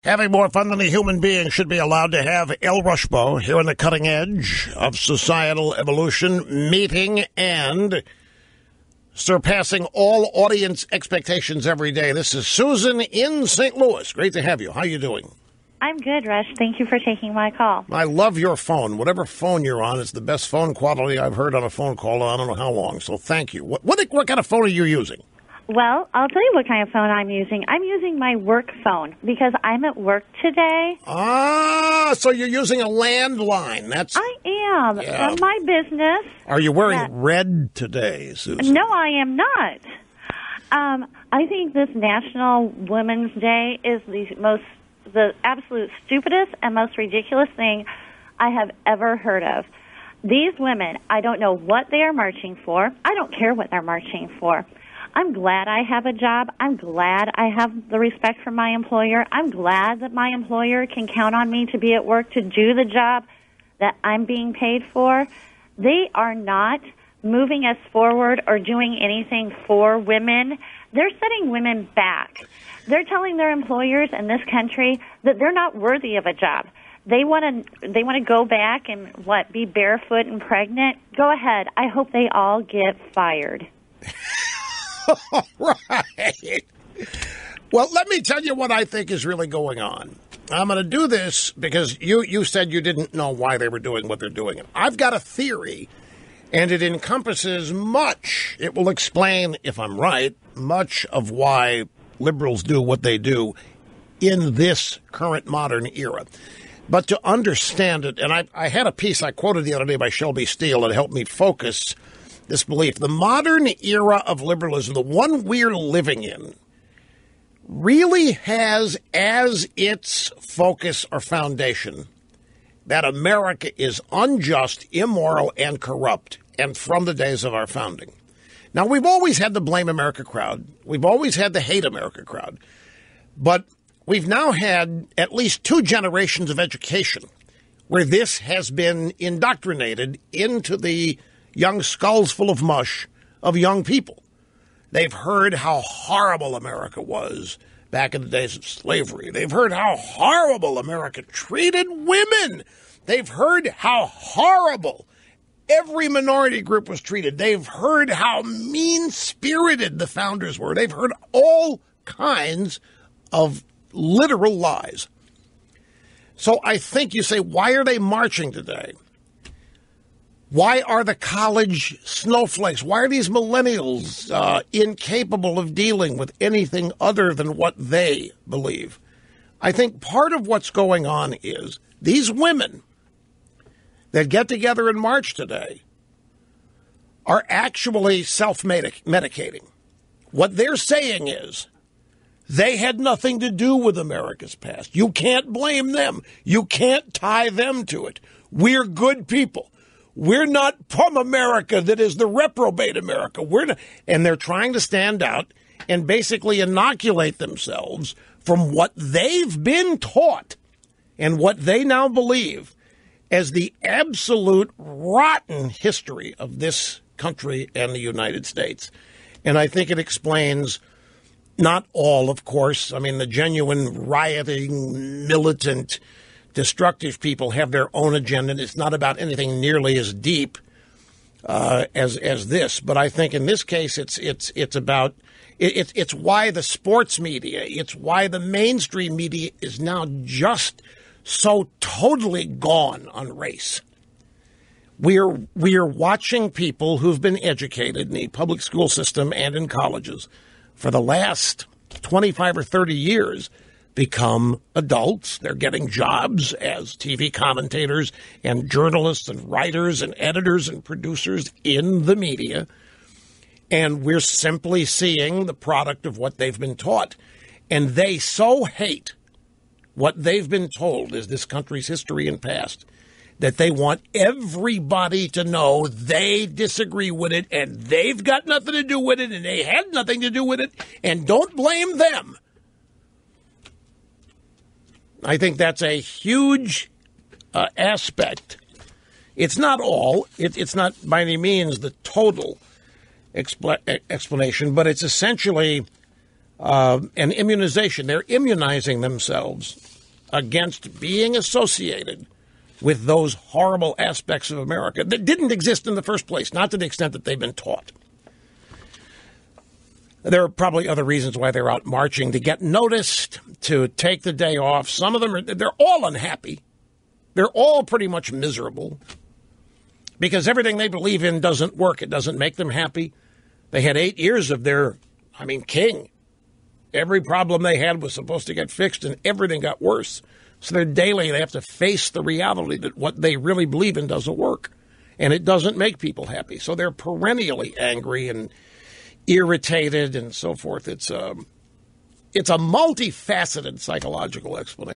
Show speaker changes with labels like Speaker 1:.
Speaker 1: Having more fun than a human being should be allowed to have. El Rushbo here on the cutting edge of societal evolution, meeting and surpassing all audience expectations every day. This is Susan in St. Louis. Great to have you. How you doing?
Speaker 2: I'm good, Rush. Thank you for taking my call.
Speaker 1: I love your phone. Whatever phone you're on, it's the best phone quality I've heard on a phone call in I don't know how long, so thank you. What kind of phone are you using?
Speaker 2: Well, I'll tell you what kind of phone I'm using. I'm using my work phone because I'm at work today.
Speaker 1: Ah, so you're using a landline.
Speaker 2: I am.
Speaker 1: Yeah.
Speaker 2: From my business.
Speaker 1: Are you wearing red today, Susan?
Speaker 2: No, I am not. I think this National Women's Day is the absolute stupidest and most ridiculous thing I have ever heard of. These women, I don't know what they are marching for. I don't care what they're marching for. I'm glad I have a job. I'm glad I have the respect from my employer. I'm glad that my employer can count on me to be at work to do the job that I'm being paid for. They are not moving us forward or doing anything for women. They're setting women back. They're telling their employers in this country that they're not worthy of a job. They want to go back and be barefoot and pregnant. Go ahead. I hope they all get fired.
Speaker 1: Right. Well, let me tell you what I think is really going on. I'm going to do this because you said you didn't know why they were doing what they're doing. I've got a theory, and it encompasses much. It will explain, if I'm right, much of why liberals do what they do in this current modern era. But to understand it, and I had a piece I quoted the other day by Shelby Steele that helped me focus this belief. The modern era of liberalism, the one we're living in, really has as its focus or foundation that America is unjust, immoral, and corrupt, and from the days of our founding. Now, we've always had the blame America crowd. We've always had the hate America crowd. But we've now had at least 2 generations of education where this has been indoctrinated into the young skulls full of mush of young people. They've heard how horrible America was back in the days of slavery. They've heard how horrible America treated women. They've heard how horrible every minority group was treated. They've heard how mean-spirited the founders were. They've heard all kinds of literal lies. So I think you say, why are they marching today? Why are the college snowflakes? Why are these millennials incapable of dealing with anything other than what they believe? I think part of what's going on is these women that get together and march today are actually self-medicating. What they're saying is they had nothing to do with America's past. You can't blame them. You can't tie them to it. We're good people. We're not from America that is the reprobate America. And they're trying to stand out and basically inoculate themselves from what they've been taught and what they now believe as the absolute rotten history of this country and the United States. And I think it explains not all, of course. I mean, the genuine rioting, militant, destructive people have their own agenda, and it's not about anything nearly as deep as this. But I think in this case, it's about it's why the sports media, it's why the mainstream media is now just so totally gone on race. We are watching people who've been educated in the public school system and in colleges for the last 25 or 30 years become adults. They're getting jobs as TV commentators and journalists and writers and editors and producers in the media. And we're simply seeing the product of what they've been taught. And they so hate what they've been told is this country's history and past that they want everybody to know they disagree with it and they've got nothing to do with it and they had nothing to do with it and don't blame them. I think that's a huge aspect. It's not all. It's not by any means the total explanation, but it's essentially an immunization. They're immunizing themselves against being associated with those horrible aspects of America that didn't exist in the first place, not to the extent that they've been taught. There are probably other reasons why they're out marching, to get noticed, to take the day off. Some of them, they're all unhappy. They're all pretty much miserable because everything they believe in doesn't work. It doesn't make them happy. They had 8 years of their, king. Every problem they had was supposed to get fixed, and everything got worse. So they have to face the reality that what they really believe in doesn't work, and it doesn't make people happy. So they're perennially angry and irritated and so forth. It's a multifaceted psychological explanation.